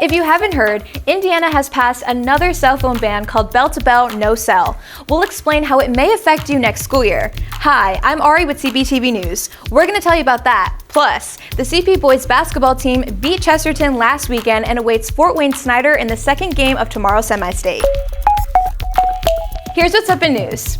If you haven't heard, Indiana has passed another cell phone ban called Bell-to-Bell No Cell. We'll explain how it may affect you next school year. Hi, I'm Ari with CPTV News. We're going to tell you about that. Plus, the CP boys basketball team beat Chesterton last weekend and awaits Fort Wayne Snyder in the second game of tomorrow's semi-state. Here's what's up in news.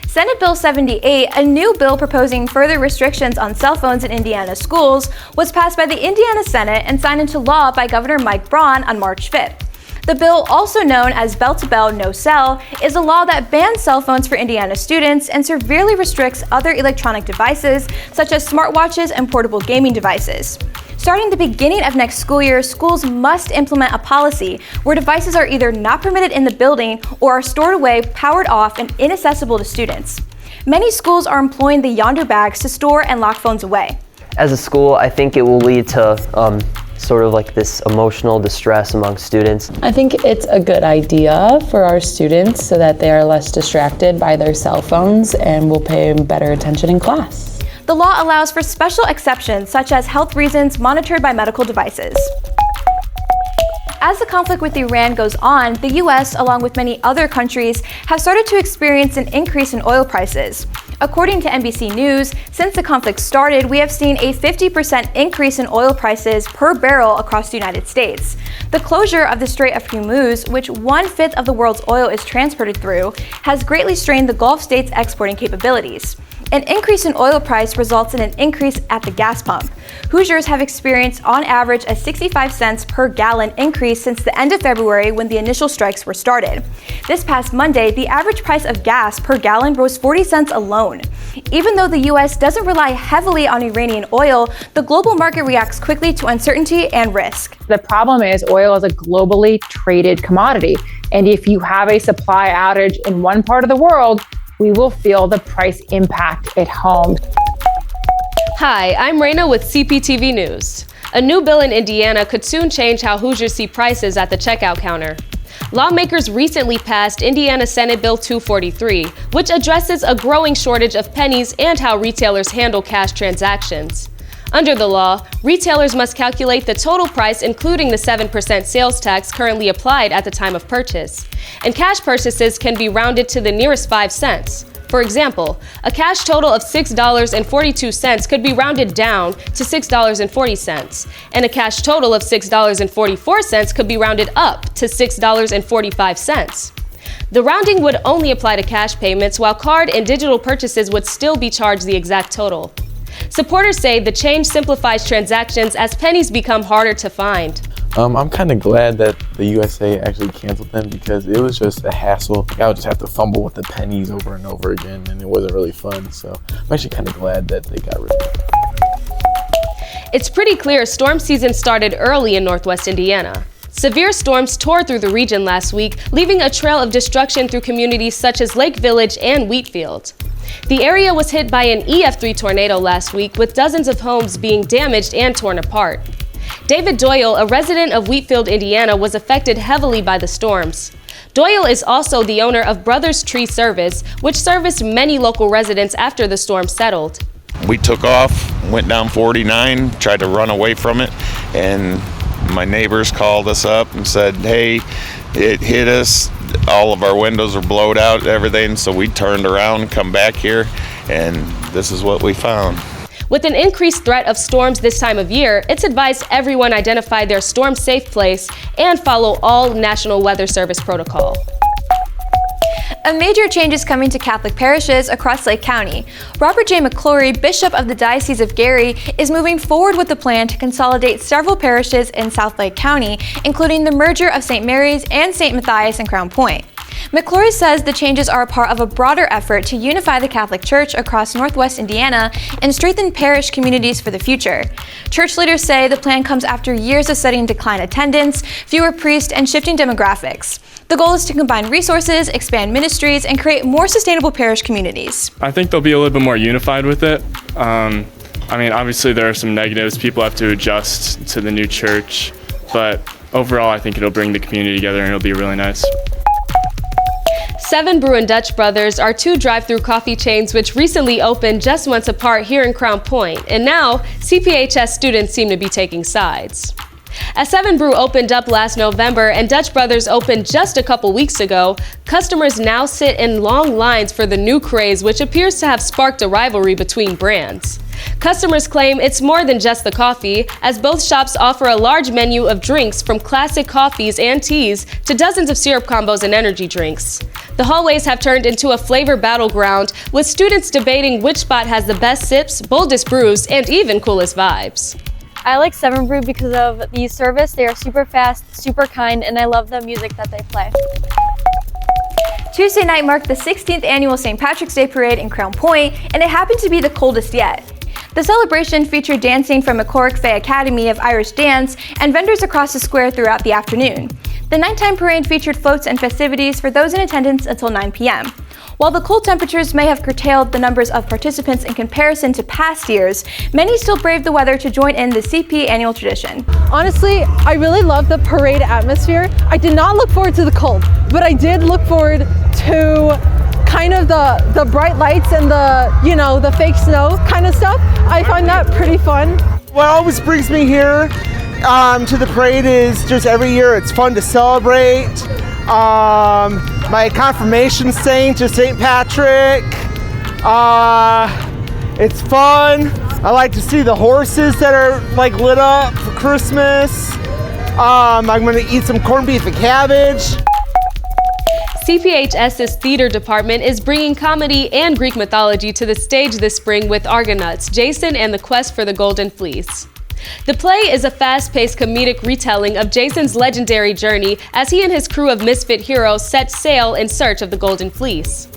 Senate Bill 78, a new bill proposing further restrictions on cell phones in Indiana schools, was passed by the Indiana Senate and signed into law by Governor Mike Braun on March 5th. The bill, also known as Bell-to-Bell No Cell, is a law that bans cell phones for Indiana students and severely restricts other electronic devices such as smartwatches and portable gaming devices. Starting the beginning of next school year, schools must implement a policy where devices are either not permitted in the building or are stored away, powered off, and inaccessible to students. Many schools are employing the Yonder bags to store and lock phones away. As a school, I think it will lead to sort of like this emotional distress among students. I think it's a good idea for our students so that they are less distracted by their cell phones and will pay better attention in class. The law allows for special exceptions, such as health reasons monitored by medical devices. As the conflict with Iran goes on, the U.S., along with many other countries, have started to experience an increase in oil prices. According to NBC News, since the conflict started, we have seen a 50% increase in oil prices per barrel across the United States. The closure of the Strait of Hormuz, which 1/5 of the world's oil is transported through, has greatly strained the Gulf states' exporting capabilities. An increase in oil price results in an increase at the gas pump. Hoosiers have experienced on average a 65 cents per gallon increase since the end of February when the initial strikes were started. This past Monday, the average price of gas per gallon rose 40 cents alone. Even though the U.S. doesn't rely heavily on Iranian oil, the global market reacts quickly to uncertainty and risk. The problem is oil is a globally traded commodity, and if you have a supply outage in one part of the world, we will feel the price impact at home. Hi, I'm Raina with CPTV News. A new bill in Indiana could soon change how Hoosiers see prices at the checkout counter. Lawmakers recently passed Indiana Senate Bill 243, which addresses a growing shortage of pennies and how retailers handle cash transactions. Under the law, retailers must calculate the total price including the 7% sales tax currently applied at the time of purchase. And cash purchases can be rounded to the nearest 5 cents. For example, a cash total of $6.42 could be rounded down to $6.40, and a cash total of $6.44 could be rounded up to $6.45. The rounding would only apply to cash payments, while card and digital purchases would still be charged the exact total. Supporters say the change simplifies transactions as pennies become harder to find. I'm kind of glad that the USA actually canceled them because it was just a hassle. I would just have to fumble with the pennies over and over again, and it wasn't really fun. So I'm actually kind of glad that they got rid of it. It's pretty clear storm season started early in Northwest Indiana. Severe storms tore through the region last week, leaving a trail of destruction through communities such as Lake Village and Wheatfield. The area was hit by an EF3 tornado last week, with dozens of homes being damaged and torn apart. David Doyle, a resident of Wheatfield, Indiana, was affected heavily by the storms. Doyle is also the owner of Brothers Tree Service, which serviced many local residents after the storm settled. We took off, went down 49, tried to run away from it, and my neighbors called us up and said, hey, it hit us, all of our windows are blowed out, everything, so we turned around, come back here, and this is what we found. With an increased threat of storms this time of year, it's advised everyone identify their storm-safe place and follow all National Weather Service protocol. A major change is coming to Catholic parishes across Lake County. Robert J. McClory, Bishop of the Diocese of Gary, is moving forward with the plan to consolidate several parishes in South Lake County, including the merger of St. Mary's and St. Matthias and Crown Point. McClory says the changes are a part of a broader effort to unify the Catholic Church across Northwest Indiana and strengthen parish communities for the future. Church leaders say the plan comes after years of studying decline attendance, fewer priests, and shifting demographics. The goal is to combine resources, expand ministries, and create more sustainable parish communities. I think they'll be a little bit more unified with it. Obviously there are some negatives. People have to adjust to the new church, but overall I think it'll bring the community together and it'll be really nice. Seven Brew and Dutch Brothers are two drive-through coffee chains which recently opened just months apart here in Crown Point, and now CPHS students seem to be taking sides. As Seven Brew opened up last November and Dutch Brothers opened just a couple weeks ago, customers now sit in long lines for the new craze, which appears to have sparked a rivalry between brands. Customers claim it's more than just the coffee, as both shops offer a large menu of drinks from classic coffees and teas to dozens of syrup combos and energy drinks. The hallways have turned into a flavor battleground, with students debating which spot has the best sips, boldest brews, and even coolest vibes. I like Seven Brew because of the service. They are super fast, super kind, and I love the music that they play. Tuesday night marked the 16th annual St. Patrick's Day Parade in Crown Point, and it happened to be the coldest yet. The celebration featured dancing from McCormick Fay Academy of Irish Dance and vendors across the square throughout the afternoon. The nighttime parade featured floats and festivities for those in attendance until 9 p.m. While the cold temperatures may have curtailed the numbers of participants in comparison to past years, many still braved the weather to join in the CP annual tradition. Honestly, I really love the parade atmosphere. I did not look forward to the cold, but I did look forward to kind of the bright lights and the fake snow kind of stuff. I find that pretty fun. What always brings me here to the parade is just every year it's fun to celebrate. My confirmation saint is St. Patrick. It's fun. I like to see the horses that are like lit up for Christmas. I'm gonna eat some corned beef and cabbage. CPHS's theater department is bringing comedy and Greek mythology to the stage this spring with Argonauts, Jason and the Quest for the Golden Fleece. The play is a fast-paced comedic retelling of Jason's legendary journey as he and his crew of misfit heroes set sail in search of the Golden Fleece.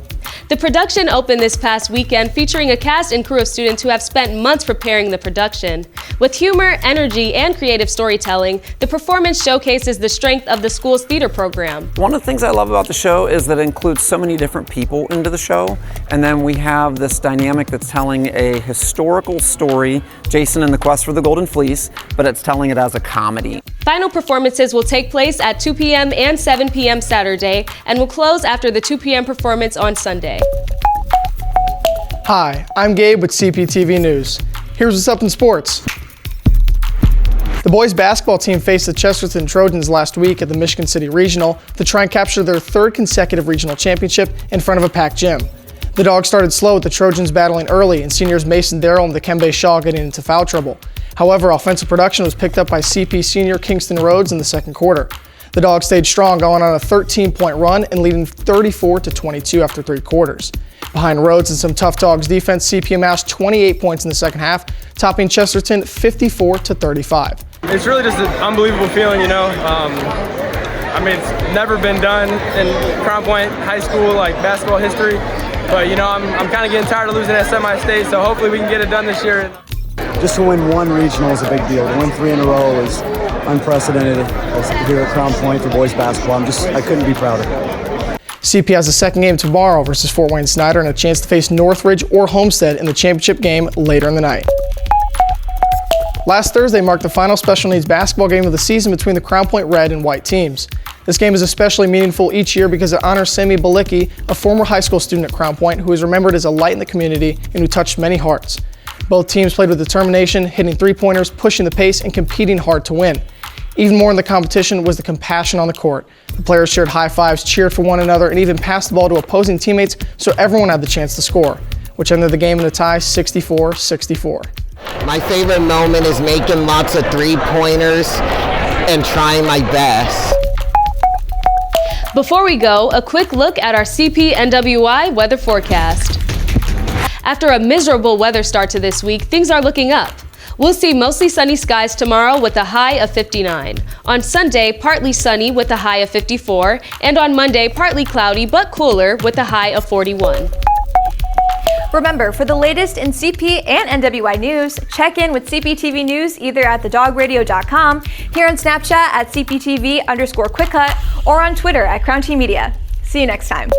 The production opened this past weekend, featuring a cast and crew of students who have spent months preparing the production. With humor, energy, and creative storytelling, the performance showcases the strength of the school's theater program. One of the things I love about the show is that it includes so many different people into the show, and then we have this dynamic that's telling a historical story, Jason and the Quest for the Golden Fleece, but it's telling it as a comedy. Final performances will take place at 2 p.m. and 7 p.m. Saturday and will close after the 2 p.m. performance on Sunday. Hi, I'm Gabe with CPTV News. Here's what's up in sports. The boys basketball team faced the Chesterton Trojans last week at the Michigan City Regional to try and capture their third consecutive regional championship in front of a packed gym. The Dogs started slow with the Trojans battling early and seniors Mason Darrell and Dikembe Shaw getting into foul trouble. However, offensive production was picked up by CP senior Kingston Rhodes in the second quarter. The Dogs stayed strong, going on a 13-point run and leading 34-22 after 3 quarters. Behind Rhodes and some tough Dogs defense, CP amassed 28 points in the second half, topping Chesterton 54-35. It's really just an unbelievable feeling, you know. I mean, it's never been done in Crown Point High School, like basketball history. But, you know, I'm kind of getting tired of losing at semi-state, so hopefully we can get it done this year. Just to win one regional is a big deal. To win 3 in a row is unprecedented here at Crown Point for boys basketball. I couldn't be prouder. CP has a second game tomorrow versus Fort Wayne Snyder and a chance to face Northridge or Homestead in the championship game later in the night. Last Thursday marked the final special needs basketball game of the season between the Crown Point Red and White teams. This game is especially meaningful each year because it honors Sammy Balicki, a former high school student at Crown Point who is remembered as a light in the community and who touched many hearts. Both teams played with determination, hitting three-pointers, pushing the pace, and competing hard to win. Even more in the competition was the compassion on the court. The players shared high fives, cheered for one another, and even passed the ball to opposing teammates so everyone had the chance to score, which ended the game in a tie 64-64. My favorite moment is making lots of three-pointers and trying my best. Before we go, a quick look at our CP/NWI weather forecast. After a miserable weather start to this week, things are looking up. We'll see mostly sunny skies tomorrow with a high of 59. On Sunday, partly sunny with a high of 54, and on Monday, partly cloudy but cooler with a high of 41. Remember, for the latest in CP and NWI news, check in with CPTV News either at thedogradio.com, here on Snapchat at CPTV_QuickCUT, or on Twitter at Crown T Media. See you next time.